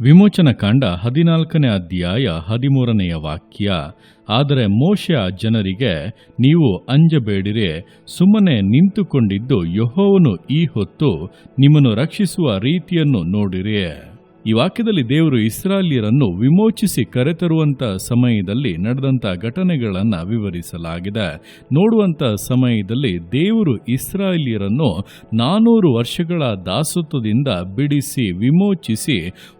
ವಿಮೋಚನಕಾಂಡ 14ನೇ ಅಧ್ಯಾಯ 13ನೆಯ ವಾಕ್ಯ. ಆದರೆ ಮೋಶೆ ಜನರಿಗೆ, ನೀವು ಅಂಜಬೇಡಿರಿ, ಸುಮ್ಮನೆ ನಿಂತುಕೊಂಡಿದ್ದು ಯೆಹೋವನು ಈ ಹೊತ್ತು ನಿಮ್ಮನ್ನು ರಕ್ಷಿಸುವ ರೀತಿಯನ್ನು ನೋಡಿರಿ. ಈ ವಾಕ್ಯದಲ್ಲಿ ದೇವರು ಇಸ್ರಾಯೇಲ್ಯರನ್ನು ವಿಮೋಚಿಸಿ ಕರೆತರುವಂಥ ಸಮಯದಲ್ಲಿ ನಡೆದಂಥ ಘಟನೆಗಳನ್ನು ವಿವರಿಸಲಾಗಿದೆ. ನೋಡುವಂಥ ಸಮಯದಲ್ಲಿ ದೇವರು ಇಸ್ರಾಯೇಲ್ಯರನ್ನು 400 ವರ್ಷಗಳ ದಾಸತ್ವದಿಂದ ಬಿಡಿಸಿ ವಿಮೋಚಿಸಿ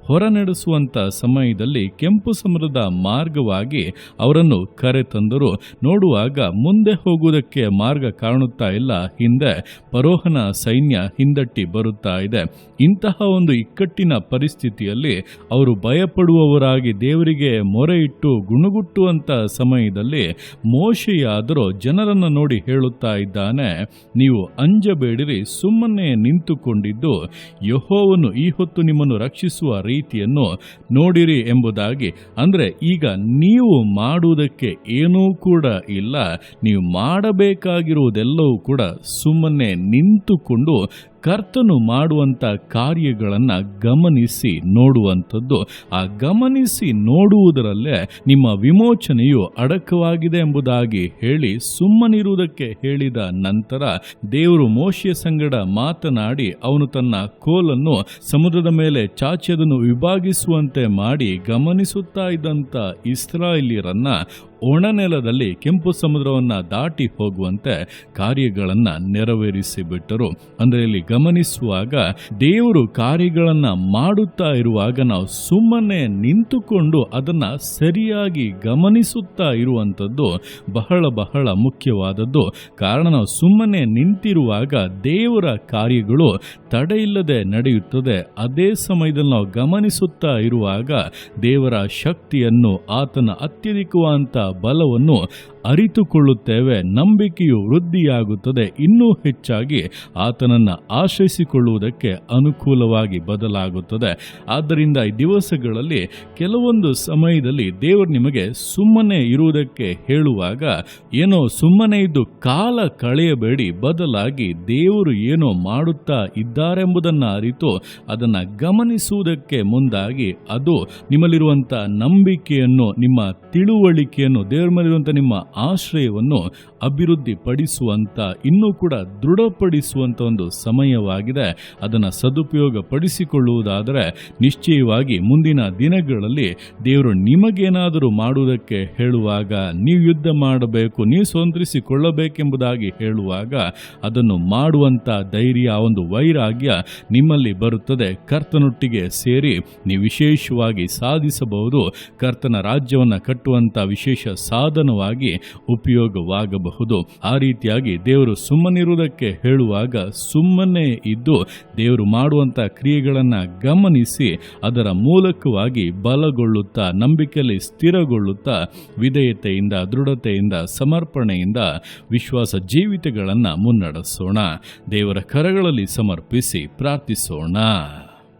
ಹೊರನಡೆಸುವಂಥ ಸಮಯದಲ್ಲಿ ಕೆಂಪು ಸಮುದ್ರದ ಮಾರ್ಗವಾಗಿ ಅವರನ್ನು ಕರೆತಂದರು. ನೋಡುವಾಗ ಮುಂದೆ ಹೋಗುವುದಕ್ಕೆ ಮಾರ್ಗ ಕಾಣುತ್ತಾ ಇಲ್ಲ, ಹಿಂದೆ ಫರೋಹನ ಸೈನ್ಯ ಹಿಂದಟ್ಟಿ ಬರುತ್ತಾ ಇದೆ. ಇಂತಹ ಒಂದು ಇಕ್ಕಟ್ಟಿನ ಪರಿಸ್ಥಿತಿಯಲ್ಲಿ ಅವರು ಭಯಪಡುವವರಾಗಿ ದೇವರಿಗೆ ಮೊರೆ ಇಟ್ಟು ಗುಣಗುಟ್ಟುವಂಥ ಸಮಯದಲ್ಲಿ ಮೋಶೆಯಾದರೂ ಜನರನ್ನು ನೋಡಿ ಹೇಳುತ್ತಾ ಇದ್ದಾನೆ, ನೀವು ಅಂಜಬೇಡಿರಿ, ಸುಮ್ಮನೆ ನಿಂತುಕೊಂಡಿದ್ದು ಯೆಹೋವನು ಈ ಹೊತ್ತು ನಿಮ್ಮನ್ನು ರಕ್ಷಿಸುವ ರೀತಿಯನ್ನು ನೋಡಿರಿ ಎಂಬುದಾಗಿ. ಅಂದರೆ ಈಗ ನೀವು ಮಾಡುವುದಕ್ಕೆ ಏನೂ ಕೂಡ ಇಲ್ಲ, ನೀವು ಮಾಡಬೇಕಾಗಿರುವುದೆಲ್ಲವೂ ಕೂಡ ಸುಮ್ಮನೆ ನಿಂತುಕೊಂಡು ಕರ್ತನು ಮಾಡುವಂಥ ಕಾರ್ಯಗಳನ್ನು ಗಮನಿಸಿ ನೋಡುವಂಥದ್ದು. ಆ ಗಮನಿಸಿ ನೋಡುವುದರಲ್ಲೇ ನಿಮ್ಮ ವಿಮೋಚನೆಯು ಅಡಕವಾಗಿದೆ ಎಂಬುದಾಗಿ ಹೇಳಿ ಸುಮ್ಮನಿರುವುದಕ್ಕೆ ಹೇಳಿದ ನಂತರ ದೇವರು ಮೋಶೆಯ ಸಂಗಡ ಮಾತನಾಡಿ ಅವನು ತನ್ನ ಕೋಲನ್ನು ಸಮುದ್ರದ ಮೇಲೆ ಚಾಚಿ ಅದನ್ನು ವಿಭಾಗಿಸುವಂತೆ ಮಾಡಿ ಗಮನಿಸುತ್ತಾ ಇದ್ದಂಥ ಇಸ್ರಾಯೇಲ್ಯರನ್ನ ಒಣನೆಲದಲ್ಲಿ ಕೆಂಪು ಸಮುದ್ರವನ್ನು ದಾಟಿ ಹೋಗುವಂತೆ ಕಾರ್ಯಗಳನ್ನು ನೆರವೇರಿಸಿಬಿಟ್ಟರು. ಅಂದರೆ ಇಲ್ಲಿ ಗಮನಿಸುವಾಗ ದೇವರು ಕಾರ್ಯಗಳನ್ನು ಮಾಡುತ್ತಾ ಇರುವಾಗ ನಾವು ಸುಮ್ಮನೆ ನಿಂತುಕೊಂಡು ಅದನ್ನು ಸರಿಯಾಗಿ ಗಮನಿಸುತ್ತಾ ಇರುವಂಥದ್ದು ಬಹಳ ಬಹಳ ಮುಖ್ಯವಾದದ್ದು. ಕಾರಣ ನಾವು ಸುಮ್ಮನೆ ನಿಂತಿರುವಾಗ ದೇವರ ಕಾರ್ಯಗಳು ತಡೆಯಿಲ್ಲದೆ ನಡೆಯುತ್ತದೆ. ಅದೇ ಸಮಯದಲ್ಲಿ ನಾವು ಗಮನಿಸುತ್ತಾ ಇರುವಾಗ ದೇವರ ಶಕ್ತಿಯನ್ನು, ಆತನ ಅತ್ಯಧಿಕವಾದಂಥ ಬಲವನ್ನು ಅರಿತುಕೊಳ್ಳುತ್ತೇವೆ. ನಂಬಿಕೆಯು ವೃದ್ಧಿಯಾಗುತ್ತದೆ. ಇನ್ನೂ ಹೆಚ್ಚಾಗಿ ಆತನನ್ನು ಆಶ್ರಯಿಸಿಕೊಳ್ಳುವುದಕ್ಕೆ ಅನುಕೂಲವಾಗಿ ಬದಲಾಗುತ್ತದೆ. ಆದ್ದರಿಂದ ಈ ದಿವಸಗಳಲ್ಲಿ ಕೆಲವೊಂದು ಸಮಯದಲ್ಲಿ ದೇವರು ನಿಮಗೆ ಸುಮ್ಮನೆ ಇರುವುದಕ್ಕೆ ಹೇಳುವಾಗ ಏನೋ ಸುಮ್ಮನೆ ಇದ್ದು ಕಾಲ ಕಳೆಯಬೇಡಿ, ಬದಲಾಗಿ ದೇವರು ಏನೋ ಮಾಡುತ್ತಾ ಇದ್ದಾರೆಂಬುದನ್ನು ಅರಿತು ಅದನ್ನು ಗಮನಿಸುವುದಕ್ಕೆ ಮುಂದಾಗಿ ಅದು ನಿಮ್ಮಲ್ಲಿರುವಂಥ ನಂಬಿಕೆಯನ್ನು, ನಿಮ್ಮ ತಿಳುವಳಿಕೆಯನ್ನು, ದೇವರ ಮೇಲಿರುವಂಥ ನಿಮ್ಮ ಆಶ್ರಯವನ್ನು ಅಭಿವೃದ್ಧಿ ಪಡಿಸುವಂತ, ಇನ್ನೂ ಕೂಡ ದೃಢಪಡಿಸುವಂತ ಒಂದು ಸಮಯವಾಗಿದೆ. ಅದನ್ನು ಸದುಪಯೋಗ ಪಡಿಸಿಕೊಳ್ಳುವುದಾದರೆ ನಿಶ್ಚಯವಾಗಿ ಮುಂದಿನ ದಿನಗಳಲ್ಲಿ ದೇವರು ನಿಮಗೇನಾದರೂ ಮಾಡುವುದಕ್ಕೆ ಹೇಳುವಾಗ, ನೀವು ಯುದ್ಧ ಮಾಡಬೇಕು, ನೀವು ಸ್ವಂತರಿಸಿಕೊಳ್ಳಬೇಕೆಂಬುದಾಗಿ ಹೇಳುವಾಗ ಅದನ್ನು ಮಾಡುವಂತ ಧೈರ್ಯ, ಆ ಒಂದು ವೈರಾಗ್ಯ ನಿಮ್ಮಲ್ಲಿ ಬರುತ್ತದೆ. ಕರ್ತನೊಟ್ಟಿಗೆ ಸೇರಿ ನೀವು ವಿಶೇಷವಾಗಿ ಸಾಧಿಸಬಹುದು. ಕರ್ತನ ರಾಜ್ಯವನ್ನು ಕಟ್ಟುವಂತ ವಿಶೇಷ ಸಾಧನವಾಗಿ ಉಪಯೋಗವಾಗಬಹುದು. ಆ ರೀತಿಯಾಗಿ ದೇವರು ಸುಮ್ಮನಿರುವುದಕ್ಕೆ ಹೇಳುವಾಗ ಸುಮ್ಮನೆ ಇದ್ದು ದೇವರು ಮಾಡುವಂತ ಕ್ರಿಯೆಗಳನ್ನು ಗಮನಿಸಿ ಅದರ ಮೂಲಕವಾಗಿ ಬಲಗೊಳ್ಳುತ್ತಾ, ನಂಬಿಕೆಯಲ್ಲಿ ಸ್ಥಿರಗೊಳ್ಳುತ್ತಾ, ವಿಧೇಯತೆಯಿಂದ, ದೃಢತೆಯಿಂದ, ಸಮರ್ಪಣೆಯಿಂದ ವಿಶ್ವಾಸ ಜೀವಿತಗಳನ್ನು ಮುನ್ನಡೆಸೋಣ. ದೇವರ ಕರಗಳಲ್ಲಿ ಸಮರ್ಪಿಸಿ ಪ್ರಾರ್ಥಿಸೋಣ.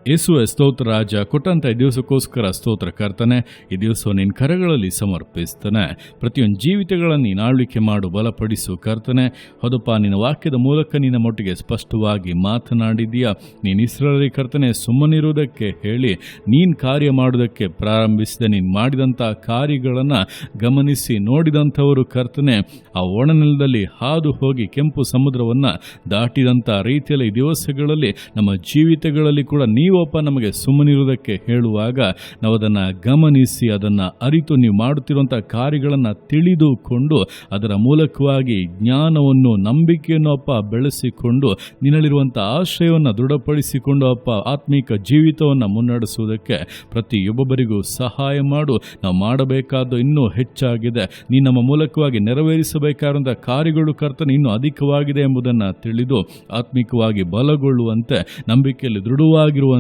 ಯೇಸುವೆ ಸ್ತೋತ್ರ ರಾಜ, ಕೊಟ್ಟಂತ ಈ ದಿವಸಕ್ಕೋಸ್ಕರ ಸ್ತೋತ್ರ ಕರ್ತನೆ. ಈ ದಿವಸ ನಿನ್ನ ಕರಗಳಲ್ಲಿ ಸಮರ್ಪಿಸ್ತಾನೆ. ಪ್ರತಿಯೊಂದು ಜೀವಿತಗಳನ್ನು ನೀನು ಆಳ್ವಿಕೆ ಮಾಡು, ಬಲಪಡಿಸು ಕರ್ತನೆ. ಹೌದಪ್ಪ, ನಿನ್ನ ವಾಕ್ಯದ ಮೂಲಕ ನಿನ್ನ ಮೊಟ್ಟಿಗೆ ಸ್ಪಷ್ಟವಾಗಿ ಮಾತನಾಡಿದೀಯಾ. ನೀನು ಇಸ್ರಾಯೇಲ್ ಕರ್ತನೆ ಸುಮ್ಮನಿರುವುದಕ್ಕೆ ಹೇಳಿ ನೀನು ಕಾರ್ಯ ಮಾಡುವುದಕ್ಕೆ ಪ್ರಾರಂಭಿಸಿದೆ. ನೀನು ಮಾಡಿದಂಥ ಕಾರ್ಯಗಳನ್ನು ಗಮನಿಸಿ ನೋಡಿದಂಥವರು ಕರ್ತನೆ ಆ ಒಣನೆಲದಲ್ಲಿ ಹಾದು ಹೋಗಿ ಕೆಂಪು ಸಮುದ್ರವನ್ನು ದಾಟಿದಂಥ ರೀತಿಯಲ್ಲಿ ಈ ದಿವಸಗಳಲ್ಲಿ ನಮ್ಮ ಜೀವಿತಗಳಲ್ಲಿ ಕೂಡ ನೀವಪ್ಪ ನಮಗೆ ಸುಮ್ಮನಿರುವುದಕ್ಕೆ ಹೇಳುವಾಗ ನಾವು ಅದನ್ನು ಗಮನಿಸಿ ಅದನ್ನು ಅರಿತು ನೀವು ಮಾಡುತ್ತಿರುವಂಥ ಕಾರ್ಯಗಳನ್ನು ತಿಳಿದುಕೊಂಡು ಅದರ ಮೂಲಕವಾಗಿ ಜ್ಞಾನವನ್ನು, ನಂಬಿಕೆಯನ್ನು ಅಪ್ಪ ಬೆಳೆಸಿಕೊಂಡು ನಿನ್ನಲ್ಲಿರುವಂಥ ಆಶ್ರಯವನ್ನು ದೃಢಪಡಿಸಿಕೊಂಡು ಅಪ್ಪ ಆತ್ಮೀಕ ಜೀವಿತವನ್ನು ಮುನ್ನಡೆಸುವುದಕ್ಕೆ ಪ್ರತಿಯೊಬ್ಬೊಬ್ಬರಿಗೂ ಸಹಾಯ ಮಾಡು. ನಾವು ಮಾಡಬೇಕಾದ್ದು ಇನ್ನೂ ಹೆಚ್ಚಾಗಿದೆ. ನೀನು ನಮ್ಮ ಮೂಲಕವಾಗಿ ನೆರವೇರಿಸಬೇಕಾದಂಥ ಕಾರ್ಯಗಳು ಕರ್ತನೆ ಇನ್ನೂ ಅಧಿಕವಾಗಿದೆ ಎಂಬುದನ್ನು ತಿಳಿದು ಆತ್ಮಿಕವಾಗಿ ಬಲಗೊಳ್ಳುವಂತೆ, ನಂಬಿಕೆಯಲ್ಲಿ ದೃಢವಾಗಿರುವಂತೆ,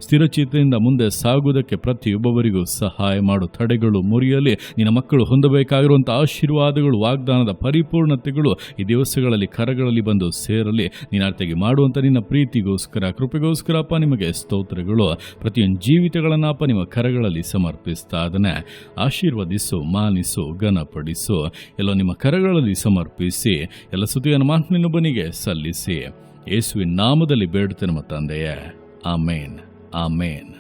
ಸ್ಥಿರಚಿತೆಯಿಂದ ಮುಂದೆ ಸಾಗುವುದಕ್ಕೆ ಪ್ರತಿಯೊಬ್ಬರಿಗೂ ಸಹಾಯ ಮಾಡು. ತಡೆಗಳು ಮುರಿಯಲಿ. ನಿನ್ನ ಮಕ್ಕಳು ಹೊಂದಬೇಕಾಗಿರುವಂಥ ಆಶೀರ್ವಾದಗಳು, ವಾಗ್ದಾನದ ಪರಿಪೂರ್ಣತೆಗಳು ಈ ದಿವಸಗಳಲ್ಲಿ ಕರಗಳಲ್ಲಿ ಬಂದು ಸೇರಲಿ. ನೀನಾರ್ತೆಗೆ ಮಾಡುವಂಥ ನಿನ್ನ ಪ್ರೀತಿಗೋಸ್ಕರ, ಕೃಪೆಗೋಸ್ಕರ ಅಪ್ಪ ನಿಮಗೆ ಸ್ತೋತ್ರಗಳು. ಪ್ರತಿಯೊಂದು ಜೀವಿತಗಳನ್ನು ಅಪ್ಪ ನಿಮ್ಮ ಕರಗಳಲ್ಲಿ ಸಮರ್ಪಿಸ್ತಾ ಅದನ್ನೇ ಆಶೀರ್ವದಿಸು, ಮಾನಿಸು, ಘನಪಡಿಸು. ಎಲ್ಲೋ ನಿಮ್ಮ ಕರಗಳಲ್ಲಿ ಸಮರ್ಪಿಸಿ ಎಲ್ಲ ಸ್ತುತಿಯನ್ನು ಮಾತನಿನ್ನೊಬ್ಬನಿಗೆ ಸಲ್ಲಿಸಿ ಯೇಸುವಿನ ನಾಮದಲ್ಲಿ ಬೇಡುತ್ತೇನೆ ತಂದೆಯೇ. ಆಮೇನ್, ಆಮೇನ್.